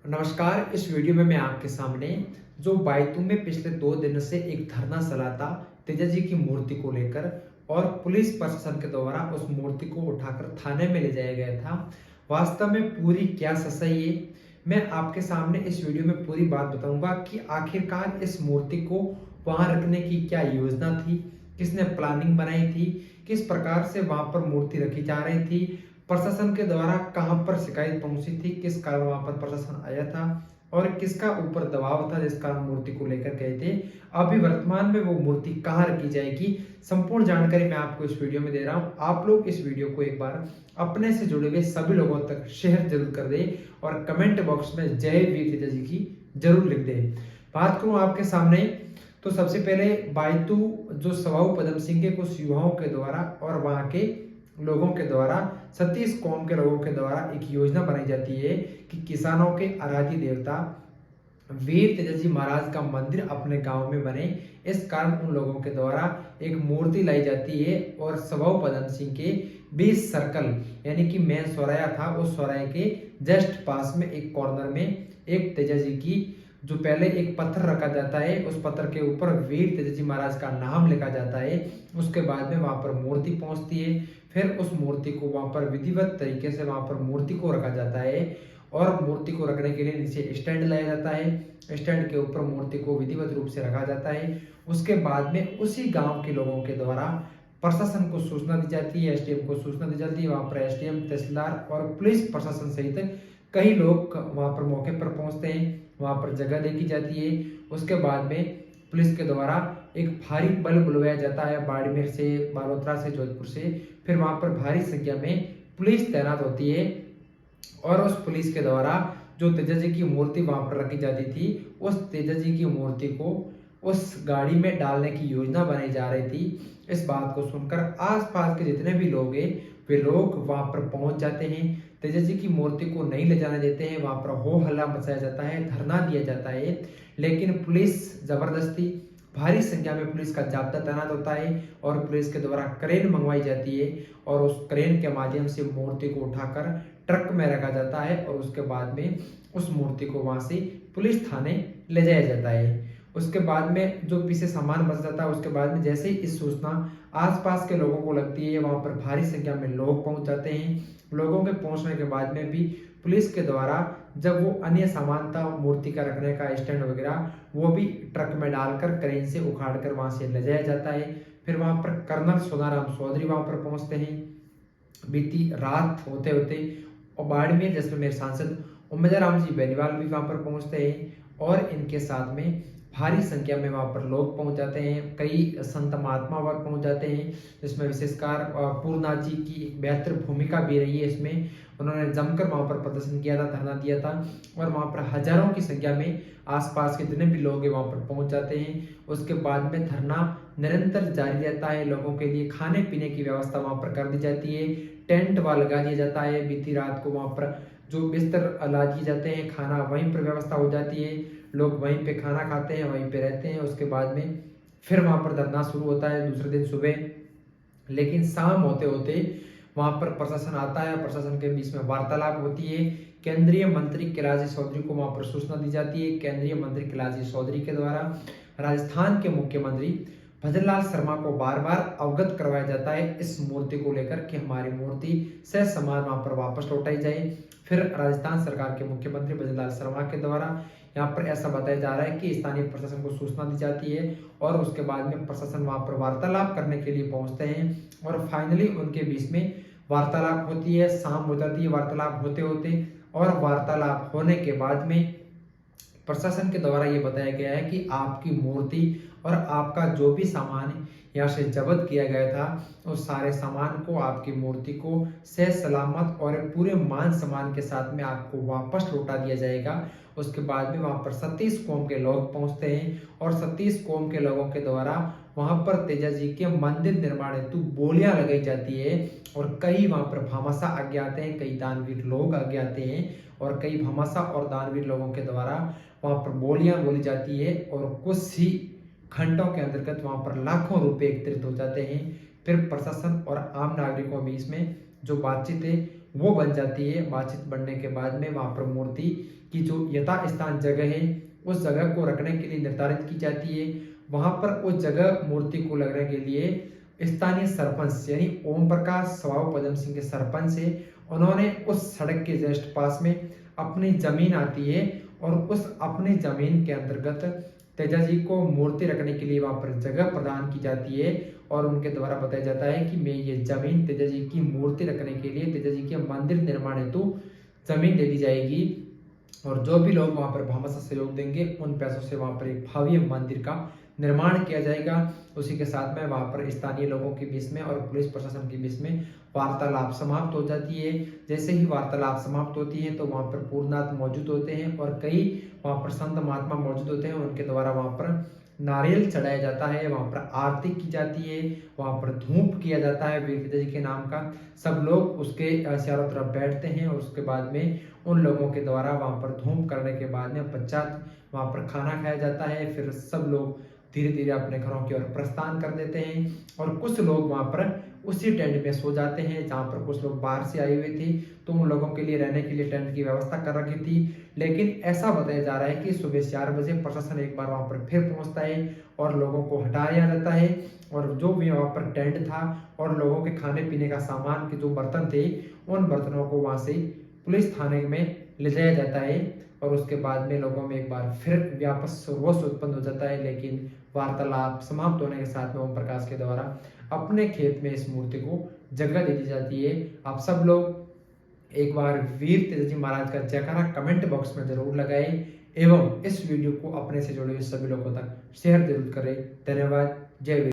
नमस्कार। इस वीडियो में मैं आपके सामने जो बायतू में पिछले 2 दिन से एक धरना चला था तेजा जी की मूर्ति को लेकर और पुलिस प्रशासन के द्वारा उस मूर्ति को उठाकर थाने में ले जाया गया था। वास्तव में पूरी क्या सच्चाई है, मैं आपके सामने इस वीडियो में पूरी बात बताऊंगा कि आखिरकार इस मूर्ति को वहां रखने की क्या योजना थी, किसने प्लानिंग बनाई थी, किस प्रकार से वहां पर मूर्ति रखी जा रही थी, प्रशासन के द्वारा कहां पर शिकायत पहुंची थी, किस कारण वहां पर प्रशासन आया था और किसका ऊपर दबाव था जिस कारण मूर्ति को लेकर गए थे। अभी वर्तमान में वो मूर्ति कहाँ रखी जाएगी, संपूर्ण जानकारी मैं आपको इस वीडियो में दे रहा हूं। आप लोग इस वीडियो को एक बार अपने से जुड़े हुए सभी लोगों तक शेयर जरूर कर दे और कमेंट बॉक्स में जय वीर तेजा जी की जरूर लिख दे। बात करूं आपके सामने तो सबसे पहले बायतू जो सवाऊ पदम सिंह के कुछ युवाओं के द्वारा और वहां के लोगों के द्वारा, सतीश कौम के लोगों के द्वारा एक योजना बनाई जाती है कि किसानों के आराध्य देवता वीर तेजा जी महाराज का मंदिर अपने गांव में बने। इस कारण उन लोगों के द्वारा एक मूर्ति लाई जाती है और सवाऊ पदम सिंह के 20 सर्कल यानी कि मेन सौराया था, उस सौराय के जस्ट पास में एक कॉर्नर में एक तेजा जी की जो पहले एक पत्थर रखा जाता है, उस पत्थर के ऊपर वीर तेजा जी महाराज का नाम लिखा जाता है। उसके बाद में वहां पर मूर्ति पहुंचती है, फिर उस मूर्ति को वहां पर विधिवत तरीके से वहां पर मूर्ति को रखा जाता है और मूर्ति को रखने के लिए नीचे स्टैंड लाया जाता है। स्टैंड के ऊपर मूर्ति को विधिवत रूप से रखा जाता है। उसके बाद में उसी गांव के लोगों के द्वारा प्रशासन को सूचना दी जाती है, एसडीएम को सूचना दी जाती है। वहां पर एसडीएम, तहसीलदार और पुलिस प्रशासन सहित कई लोग वहां पर मौके पर पहुंचते हैं, वहां पर जगह देखी जाती है। उसके बाद में पुलिस के द्वारा एक भारी बल बुलवाया जाता है बाड़मेर से, बालोतरा से, जोधपुर से। फिर वहां पर भारी संख्या में पुलिस तैनात होती है और उस पुलिस के द्वारा जो तेजा जी की मूर्ति वहां पर रखी जाती थी, उस तेजा जी की मूर्ति को उस गाड़ी में डालने की योजना बनाई जा रही थी। इस बात को सुनकर आसपास के जितने भी लोग हैं वे लोग वहां पर पहुंच जाते हैं। तेजा जी की मूर्ति को नहीं ले जाने देते हैं, वहां पर हो हल्ला मचाया जाता है, धरना दिया जाता है। लेकिन पुलिस जबरदस्ती, भारी संख्या में पुलिस का जाब्ता तैनात होता है और पुलिस के द्वारा क्रेन मंगवाई जाती है और उस क्रेन के माध्यम से मूर्ति को उठाकर ट्रक में रखा जाता है और उसके बाद में उस मूर्ति को वहां से पुलिस थाने ले जाया जाता है। उसके बाद में जो पीछे सामान बच जाता है, उसके बाद में जैसे ही इस सूचना आसपास के लोगों को लगती है, वहां पर भारी संख्या में लोग पहुंच जाते हैं। लोगों के पहुंचने के बाद में भी पुलिस के द्वारा जब वो अन्य सामान था मूर्ति का रखने का स्टैंड वगैरह, वो भी ट्रक में डालकर क्रेन से उखाड़ कर वहां से ले जाया जाता है। फिर वहां पर कर्नल सोनाराम चौधरी वहां पर पहुंचते हैं बीती रात होते होते, और बाड़मेर जैसलमेर सांसद उम्मेदराम जी बेनीवाल भी वहां पर पहुंचते हैं और इनके साथ में भारी संख्या में वहां पर लोग पहुंच जाते हैं। कई संत महात्मा वहां पहुंच जाते हैं, जिसमें विशेषकर पूर्णनाथ जी की एक बेहतर भूमिका भी रही है। इसमें उन्होंने जमकर वहां पर प्रदर्शन किया था, धरना दिया था और वहां पर हजारों की संख्या में आसपास के जितने भी लोग हैं वहां पर पहुंच जाते हैं। उसके बाद में धरना निरंतर जारी रहता है। लोगों के लिए खाने पीने की व्यवस्था वहां पर कर दी जाती है, टेंट वहां लगा दिया जाता है। बीती रात को वहां पर जो बिस्तर ला दिए जाते हैं, खाना वहीं पर व्यवस्था हो जाती है, लोग वहीं पे खाना खाते हैं, वहीं पे रहते हैं। उसके बाद में फिर वहां पर धरना शुरू होता है दूसरे दिन सुबह। लेकिन शाम होते होते वहां पर प्रशासन आता है, प्रशासन के बीच में वार्तालाप होती है। केंद्रीय मंत्री कैलाश चौधरी को वहां पर सूचना दी जाती है। केंद्रीय मंत्री कैलाश चौधरी के द्वारा राजस्थान के मुख्यमंत्री भजनलाल शर्मा को बार बार अवगत करवाया जाता है इस मूर्ति को लेकर कि हमारी मूर्ति से समान वहां पर वापस लौटाई जाए। फिर राजस्थान सरकार के मुख्यमंत्री भजनलाल शर्मा के द्वारा यहाँ पर ऐसा बताया जा रहा है कि स्थानीय प्रशासन को सूचना दी जाती है और उसके बाद में प्रशासन वहां पर वार्तालाप करने के लिए पहुंचते हैं और फाइनली उनके बीच में वार्तालाप होती है। शाम हो जाती है वार्तालाप होते होते और वार्तालाप होने के बाद में प्रशासन के द्वारा ये बताया गया है कि आपकी मूर्ति और आपका जो भी सामान यहाँ से जब्त किया गया था, उस सारे सामान को, आपकी मूर्ति को सही सलामत और पूरे मान सम्मान के साथ में आपको वापस लौटा दिया जाएगा। उसके बाद में वहां पर सतीश कौम के लोग पहुंचते हैं और सतीश कौम के लोगों के द्वारा वहां पर तेजा जी के मंदिर निर्माण हेतु बोलियां लगाई जाती है और कई वहां पर भामाशाह आगे आते हैं, कई दानवीर लोग आगे आते हैं और कई भामाशाह और दानवीर लोगों के द्वारा वहां पर बोलियां बोली जाती है और कुछ ही घंटों के अंतर्गत वहां पर लाखों रुपए एकत्रित हो जाते हैं। फिर प्रशासन और आम नागरिकों के बीच में जो बातचीत है वो बन जाती है। बातचीत बनने के बाद में वहां पर मूर्ति की जो यथास्थान जगह है उस जगह को रखने के लिए निर्धारित की जाती है। वहां पर उस जगह मूर्ति को लगने के लिए स्थानीय सरपंच यानी ओम प्रकाश सवाऊ पदम सिंह के सरपंच है, उन्होंने उस सड़क के जस्ट पास में अपनी जमीन आती है और उस अपनी जमीन के अंतर्गत तेजा जी को मूर्ति रखने के लिए वहां पर जगह प्रदान की जाती है और उनके द्वारा बताया जाता है कि मैं ये जमीन तेजा जी की मूर्ति रखने के लिए तेजा जी के मंदिर निर्माण हेतु जमीन दे दी जाएगी और जो भी लोग वहां पर भामाशाह सहयोग देंगे उन पैसों से वहां पर एक भव्य मंदिर का निर्माण किया जाएगा। उसी के साथ में वहां पर स्थानीय लोगों के बीच में और पुलिस प्रशासन के बीच में वार्तालाप समाप्त हो जाती है। जैसे ही वार्तालाप समाप्त होती है तो वहां पर पूर्णनाथ मौजूद होते हैं और कई वहां पर संत महात्मा मौजूद होते हैं, उनके द्वारा वहां पर नारियल चढ़ाया जाता है, वहां पर आरती की जाती है, वहां पर धूप किया जाता है वीर जी के नाम का। सब लोग उसके चारों तरफ बैठते हैं और उसके बाद में उन लोगों के द्वारा वहां पर धूप करने के बाद में पश्चात वहां पर खाना खाया जाता है। फिर सब लोग धीरे धीरे अपने घरों की ओर प्रस्थान कर देते हैं और कुछ लोग वहां पर उसी टेंट में सो जाते हैं जहां पर कुछ लोग बाहर से आए हुए थे, तो उन लोगों के लिए रहने के लिए टेंट की व्यवस्था कर रखी थी। लेकिन ऐसा बताया जा रहा है कि सुबह 4 बजे प्रशासन एक बार वहां पर फिर पहुंचता है और लोगों को हटाया जाता है और जो भी वहां पर टेंट था और लोगों के खाने पीने का सामान के जो बर्तन थे उन बर्तनों को वहां से पुलिस थाने में ले जाया जाता है और उसके बाद में लोगों में एक बार फिर व्यापक रोष उत्पन्न हो जाता है। लेकिन वार्तालाप समाप्त होने के साथ में ओम प्रकाश के द्वारा अपने खेत में इस मूर्ति को जगह दे दी जाती है। आप सब लोग एक बार वीर तेजाजी महाराज का जयकारा कमेंट बॉक्स में जरूर लगाएं एवं इस वीडियो को अपने से जुड़े हुए सभी लोगों तक शेयर जरूर करें। धन्यवाद। जय वीर।